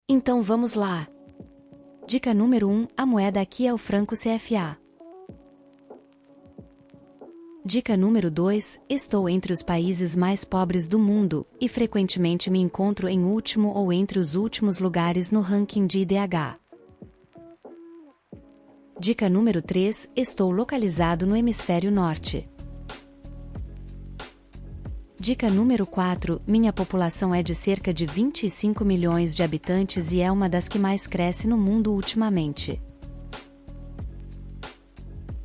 Então vamos lá. Dica número 1: a moeda aqui é o franco CFA. Dica número 2: estou entre os países mais pobres do mundo, e frequentemente me encontro em último ou entre os últimos lugares no ranking de IDH. Dica número 3: estou localizado no hemisfério norte. Dica número 4: minha população é de cerca de 25 milhões de habitantes e é uma das que mais cresce no mundo ultimamente.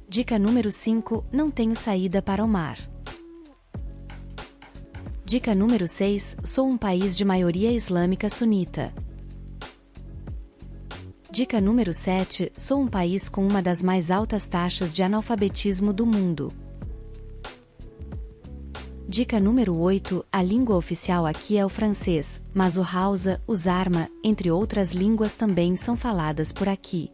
Dica número 5: não tenho saída para o mar. Dica número 6: sou um país de maioria islâmica sunita. Dica número 7: sou um país com uma das mais altas taxas de analfabetismo do mundo. Dica número 8: a língua oficial aqui é o francês, mas o Hausa, o Zarma, entre outras línguas também são faladas por aqui.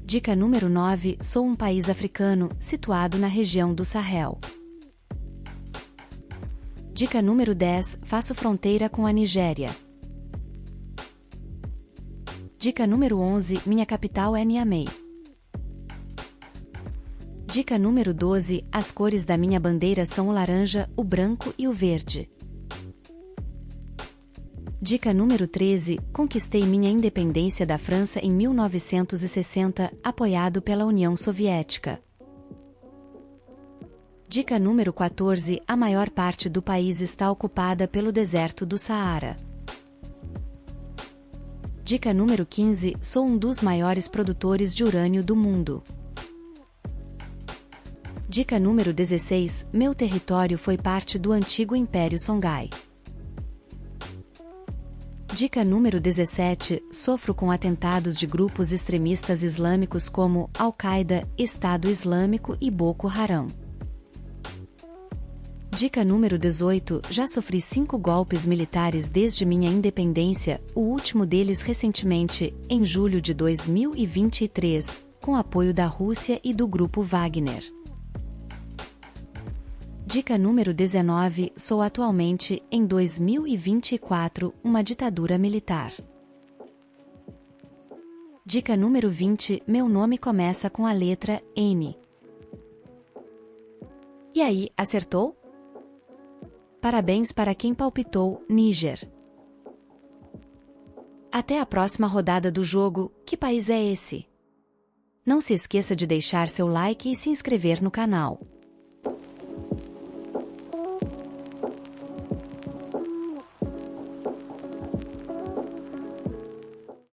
Dica número 9: sou um país africano, situado na região do Sahel. Dica número 10: faço fronteira com a Nigéria. Dica número 11: minha capital é Niamey. Dica número 12: as cores da minha bandeira são o laranja, o branco e o verde. Dica número 13: conquistei minha independência da França em 1960, apoiado pela União Soviética. Dica número 14: a maior parte do país está ocupada pelo deserto do Saara. Dica número 15: sou um dos maiores produtores de urânio do mundo. Dica número 16: meu território foi parte do antigo Império Songhai. Dica número 17: sofro com atentados de grupos extremistas islâmicos como Al-Qaeda, Estado Islâmico e Boko Haram. Dica número 18: já sofri 5 golpes militares desde minha independência, o último deles recentemente, em julho de 2023, com apoio da Rússia e do grupo Wagner. Dica número 19: sou atualmente, em 2024, uma ditadura militar. Dica número 20: meu nome começa com a letra N. E aí, acertou? Parabéns para quem palpitou Níger. Até a próxima rodada do jogo. Que país é esse? Não se esqueça de deixar seu like e se inscrever no canal.